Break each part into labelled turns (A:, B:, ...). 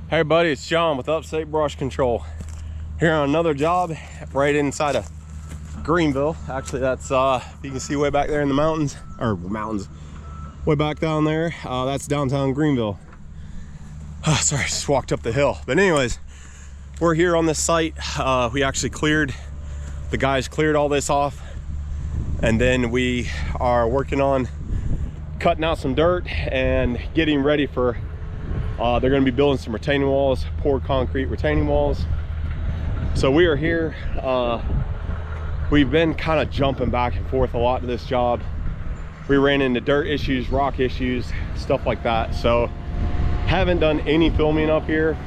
A: Hey buddy, it's John with Upstate Brush Control. Here on another job right inside of Greenville. Actually, that's you can see way back there in the mountains, way back down there. That's downtown Greenville. Sorry, just walked up the hill. But anyways, we're here on this site. We actually the guys cleared all this off, and then we are working on cutting out some dirt and getting ready for they're going to be building some retaining walls, poured concrete retaining walls. So we are here. We've been kind of jumping back and forth a lot to this job. We ran into dirt issues, rock issues, stuff like that. So haven't done any filming up here.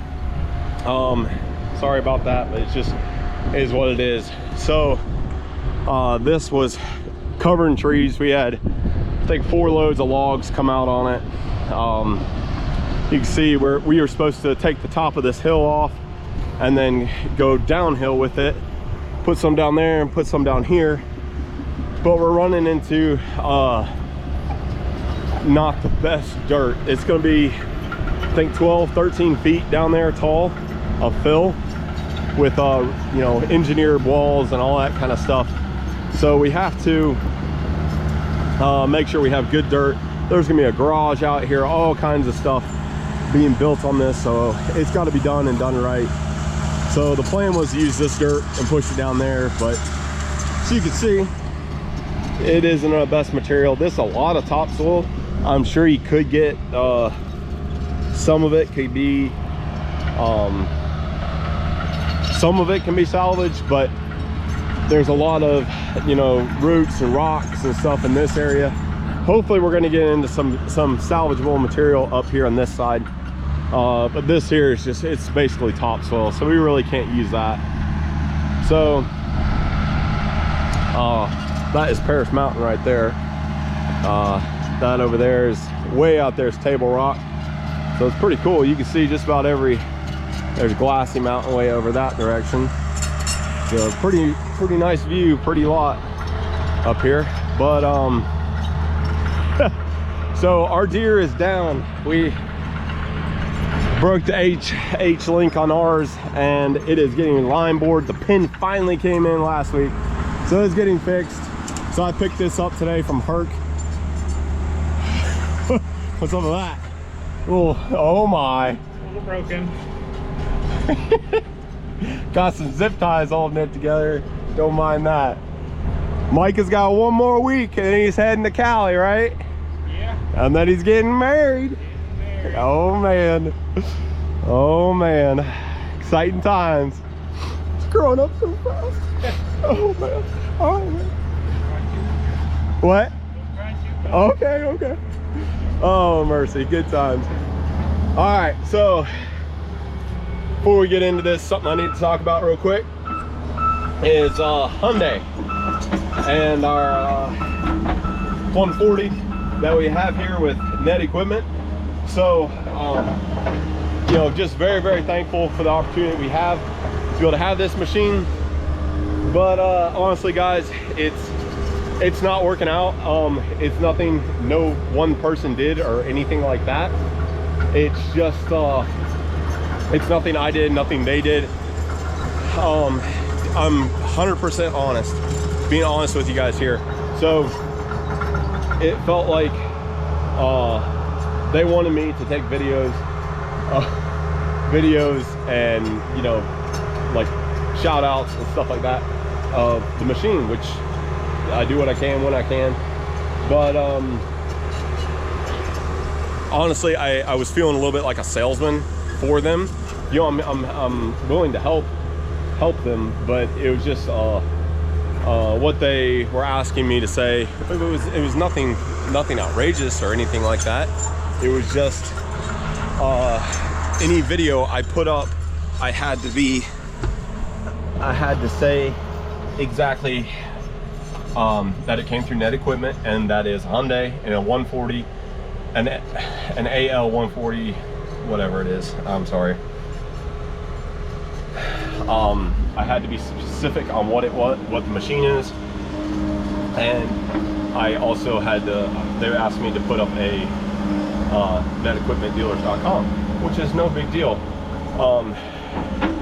A: Sorry about that, but it just is what it is. So this was covered in trees. We had, I think, 4 loads of logs come out on it. You can see where we were supposed to take the top of this hill off and then go downhill with it, put some down there and put some down here, but we're running into not the best dirt. It's going to be, I think, 12-13 feet down there tall of fill with you know, engineered walls and all that kind of stuff. So we have to make sure we have good dirt. There's gonna be a garage out here, all kinds of stuff being built on this, so it's got to be done and done right. So the plan was to use this dirt and push it down there, but so you can see it isn't the best material. This is a lot of topsoil. I'm sure you could get some of it could be some of it can be salvaged, but there's a lot of, you know, roots and rocks and stuff in this area. Hopefully we're going to get into some salvageable material up here on this side. But this here is just, it's basically topsoil, so we really can't use that. So that is Paris Mountain right there. That over there is way out there is Table Rock, so it's pretty cool. You can see just about there's Glassy Mountain way over that direction. So pretty nice view, pretty lot up here. But so our deer is down. We broke the H link on ours, and it is getting line bored. The pin finally came in last week, so it's getting fixed. So I picked this up today from Herc. What's up with that? Oh my.
B: A little broken.
A: Got some zip ties holding it together. Don't mind that. Mike has got 1 more week and he's heading to Cali, right?
B: Yeah.
A: And then he's getting married. Oh man. Oh man. Exciting times. It's growing up so fast. Oh man. Oh man. What? Okay. Oh mercy. Good times. All right, so before we get into this, something I need to talk about real quick is Hyundai and our 140 that we have here with Net Equipment. So you know, just very thankful for the opportunity we have to be able to have this machine. But honestly guys, it's not working out. It's nothing no one person did or anything like that. It's just it's nothing I did, nothing they did. I'm 100% honest, being honest with you guys here. So it felt like they wanted me to take videos and, you know, like shout outs and stuff like that of the machine, which I do what I can when I can. But honestly, I was feeling a little bit like a salesman for them. You know, I'm willing to help them, but it was just what they were asking me to say. It was nothing outrageous or anything like that. It was just any video I put up, I had to say exactly that it came through Net Equipment, and that is Hyundai and a 140, an AL 140, whatever it is. I'm sorry. I had to be specific on what it was, what the machine is, and I also had to, they asked me to put up a netequipmentdealers.com, which is no big deal.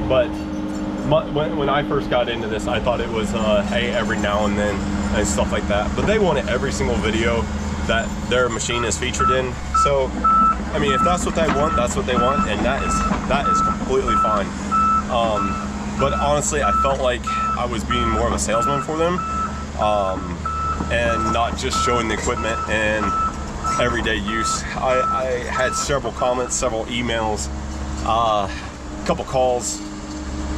A: But when I first got into this, I thought it was hey, every now and then and stuff like that. But they want it every single video that their machine is featured in. So I mean, if that's what they want, that's what they want, and that is completely fine. But honestly, I felt like I was being more of a salesman for them, and not just showing the equipment and everyday use. I had several comments, several emails, a couple calls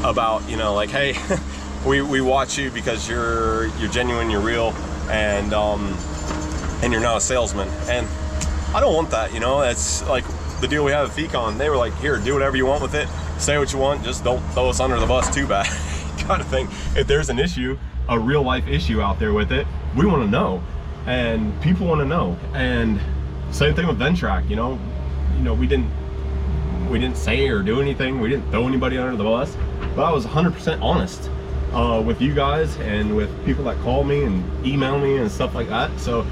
A: about, you know, like, hey, we watch you because you're genuine, you're real, and you're not a salesman. And I don't want that, you know. That's like the deal we have at Fecon. They were like, here, do whatever you want with it, say what you want, just don't throw us under the bus too bad kind of thing. If there's an issue, a real life issue out there with it, we want to know, and people want to know. And same thing with Ventrac, you know, we didn't say or do anything, we didn't throw anybody under the bus, but I was 100% honest with you guys and with people that call me and email me and stuff like that. So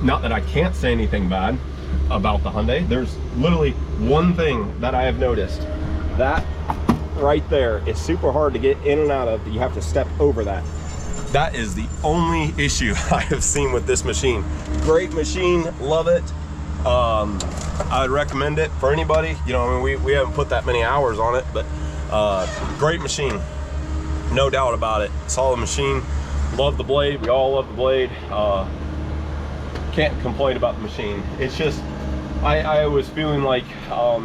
A: not that I can't say anything bad about the Hyundai. There's literally one thing that I have noticed. That right there is super hard to get in and out of. You have to step over that. That is the only issue I have seen with this machine. Great machine, love it. I'd recommend it for anybody. You know, I mean, we haven't put that many hours on it, but great machine, no doubt about it. Solid machine. Love the blade. We all love the blade. Can't complain about the machine. It's just I was feeling like I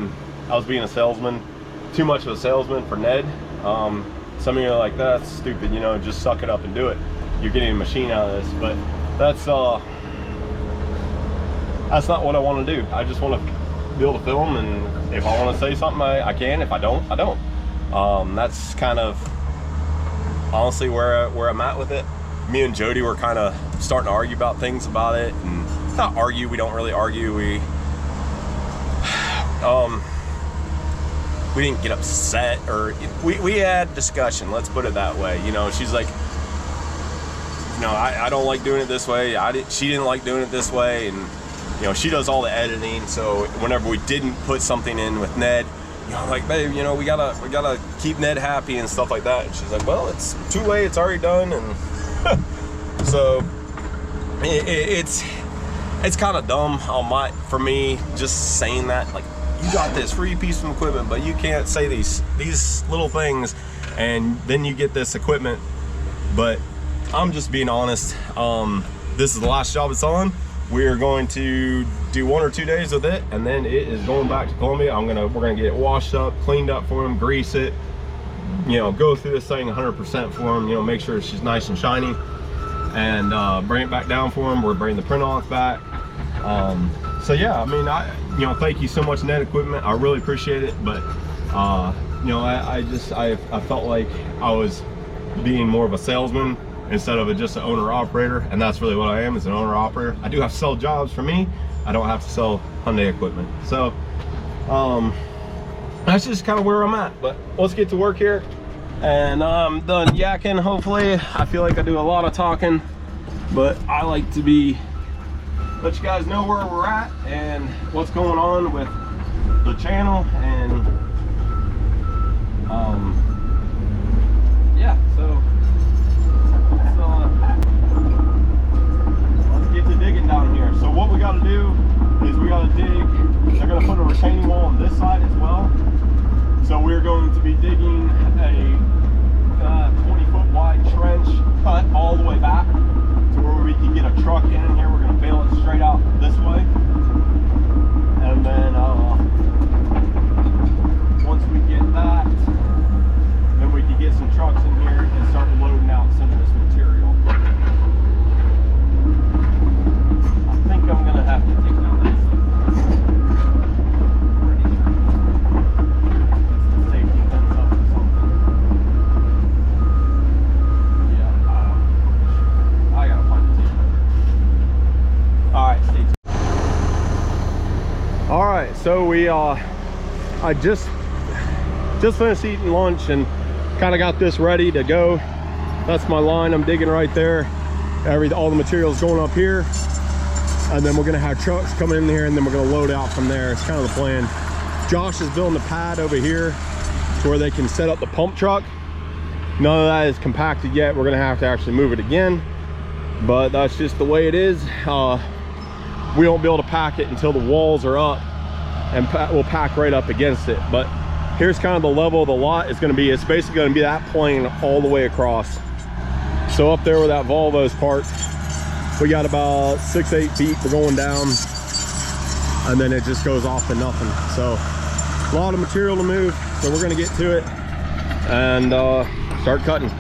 A: was being a salesman, too much of a salesman for Ned. Some of you are like, that's stupid, you know, just suck it up and do it. You're getting a machine out of this. But that's not what I want to do. I just want to be able to film, and if I want to say something, I can. If I don't, I don't. That's kind of honestly where I'm at with it. Me and Jody were kind of starting to argue about things about it, and not argue, we don't really argue, we didn't get upset, or we had discussion, let's put it that way. You know, she's like, you know, I don't like doing it this way, she didn't like doing it this way, and you know, she does all the editing, so whenever we didn't put something in with Ned, you know, like, babe, you know, we gotta keep Ned happy and stuff like that. And she's like, well, it's too late, it's already done. And so it's kind of dumb for me just saying that, like, you got this free piece of equipment, but you can't say these little things, and then you get this equipment. But I'm just being honest. This is the last job it's on. We're going to do 1 or 2 days with it, and then it is going back to Columbia. We're gonna get it washed up, cleaned up for him, grease it, you know, go through this thing 100% for him, you know, make sure it's just nice and shiny, and bring it back down for him. We're bringing the print off back. So yeah, I mean, you know, thank you so much, Net Equipment. I really appreciate it. But you know, I felt like I was being more of a salesman instead of just an owner-operator, and that's really what I am, is an owner-operator. I do have to sell jobs for me. I don't have to sell Hyundai equipment. So that's just kind of where I'm at. But let's get to work here, and I'm done yakking. Hopefully, I feel like I do a lot of talking, but I like to let you guys know where we're at and what's going on with the channel. And yeah, so let's get to digging down here. So what we got to do is we got to dig. They're going to put a retaining wall on this side as well. So we're going to be digging a 20-foot wide trench cut all the way back to where we can get a truck in here. We're going to bail it straight out this way. And then once we get that, then we can get some trucks in here and start loading out some of this material. I think I'm going to have to take down that stuff. Safety fence up or something. Yeah, I gotta find the tape. Alright, stay tuned. Alright, so I just finished eating lunch and kind of got this ready to go. That's my line I'm digging right there. All the material's going up here, and then we're gonna have trucks coming in here, and then we're gonna load out from there. It's kind of the plan. Josh is building a pad over here to where they can set up the pump truck. None of that is compacted yet. We're gonna have to actually move it again, but that's just the way it is. We won't be able to pack it until the walls are up, and we'll pack right up against it. But here's kind of the level of the lot is gonna be. It's basically gonna be that plane all the way across. So up there where that Volvo's parked, we got about 6-8 feet. We're going down, and then it just goes off to nothing. So a lot of material to move, so we're gonna get to it and start cutting.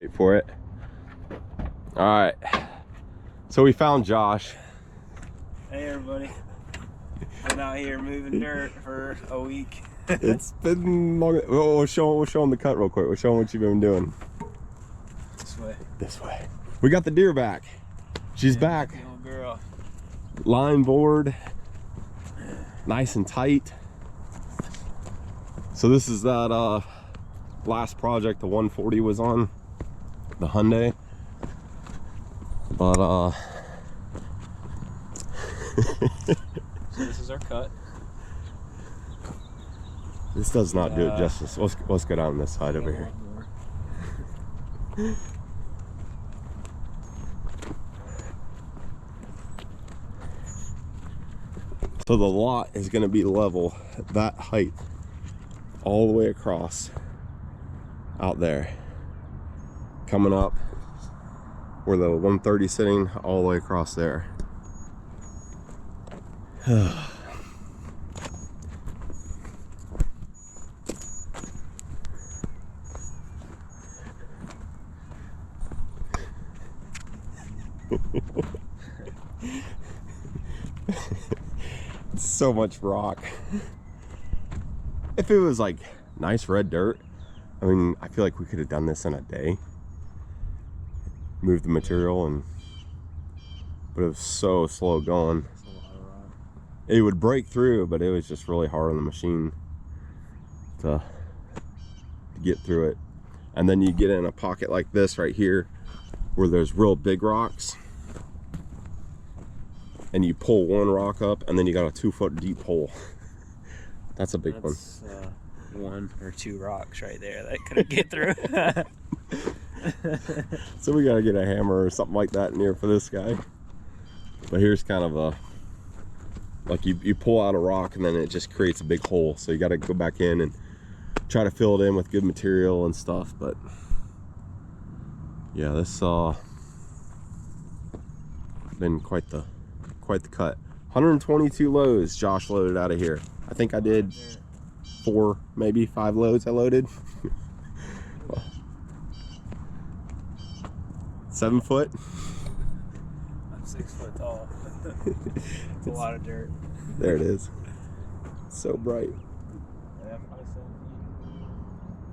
A: Wait for it. All right, so we found Josh.
B: Hey everybody, been out here moving dirt for a week.
A: It's been long. We'll show him the cut real quick. We'll show him what you've been doing.
B: This way.
A: This way. We got the deer back. She's back.
B: Little girl.
A: Line board, nice and tight. So this is that last project the 140 was on, the Hyundai. But
B: so this is our cut.
A: This does not do it justice. Let's go down this side over here. So the lot is going to be level, that height, all the way across out there. Coming up where the 130 sitting, all the way across there. So much rock. If it was like nice red dirt, I mean, I feel like we could have done this in a day. Moved the material, but it was so slow going. It would break through, but it was just really hard on the machine to get through it. And then you get in a pocket like this right here where there's real big rocks, and you pull one rock up and then you got a 2 foot deep hole. That's a big one.
B: 1 or 2 rocks right there that couldn't get through.
A: So we gotta get a hammer or something like that in here for this guy. But here's kind of a, like you pull out a rock and then it just creates a big hole. So you gotta go back in and try to fill it in with good material and stuff. But yeah, this been quite the cut. 122 loads Josh loaded out of here. I think I did 4, maybe 5 loads I loaded. 7 foot.
B: I'm 6 foot tall. It's a lot of dirt.
A: There it is. So bright.
B: Yeah, probably 7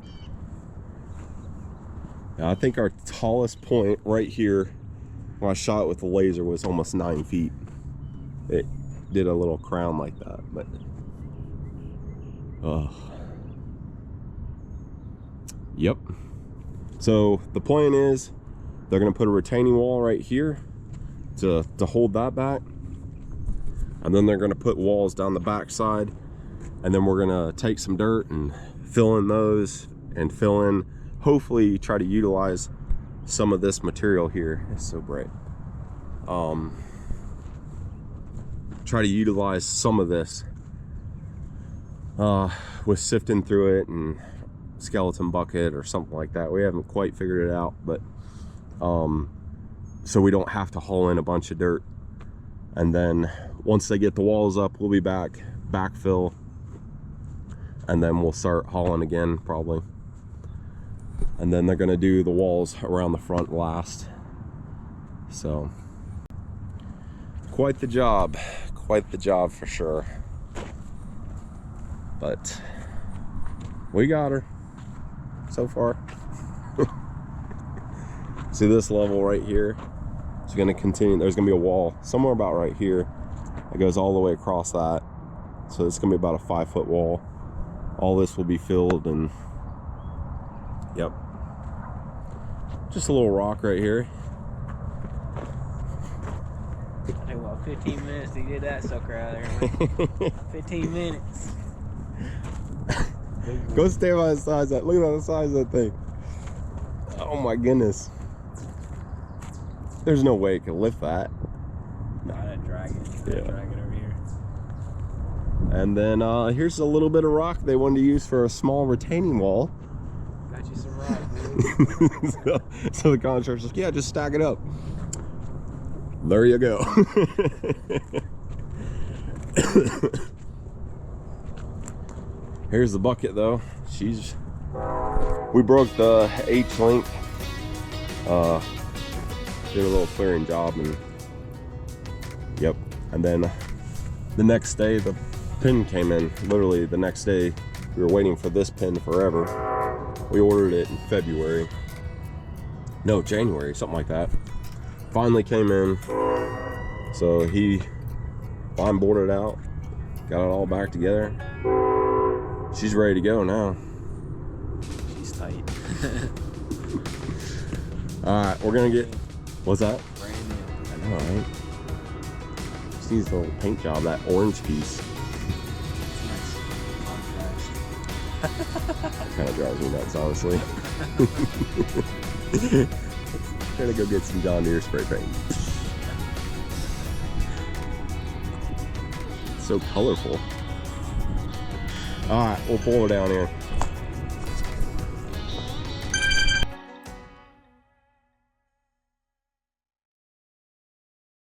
B: feet.
A: Now, I think our tallest point right here when I shot it with the laser was almost 9 feet. It did a little crown like that, but yep. So the plan is they're gonna put a retaining wall right here to hold that back, and then they're gonna put walls down the back side, and then we're gonna take some dirt and fill in those and fill in, hopefully try to utilize some of this material here. It's so bright. Try to utilize some of this with sifting through it and skeleton bucket or something like that. We haven't quite figured it out, but so we don't have to haul in a bunch of dirt. And then once they get the walls up, we'll be back, backfill, and then we'll start hauling again probably. And then they're gonna do the walls around the front last. So quite the job for sure. But we got her so far. See this level right here? It's gonna continue. There's gonna be a wall somewhere about right here. It goes all the way across that. So it's gonna be about a 5-foot wall. All this will be filled, and yep. Just a little rock right here.
B: I think about 15 minutes to get that sucker out of there. 15 minutes.
A: Go stand by the size of that. Look at the size of that thing. Oh my goodness. There's no way it can lift that.
B: Gotta drag it.
A: Yeah.
B: Drag it over here.
A: And then here's a little bit of rock they wanted to use for a small retaining wall.
B: Got you some rock, dude.
A: so the contractor's like, yeah, just stack it up. There you go. Here's the bucket though. We broke the H-link. Did a little clearing job, and yep. And then the next day the pin came in. Literally the next day. We were waiting for this pin forever. We ordered it in February. No, January, something like that. Finally came in. So he line boarded out, got it all back together. She's ready to go now.
B: She's tight.
A: Alright, we're gonna get, what's that?
B: Brand new.
A: I know, right? Just needs a little paint job, that orange piece.
B: Nice contrast.
A: Kind of drives me nuts, honestly. Gotta go get some John Deere spray paint. It's so colorful. Alright, we'll pull her down here.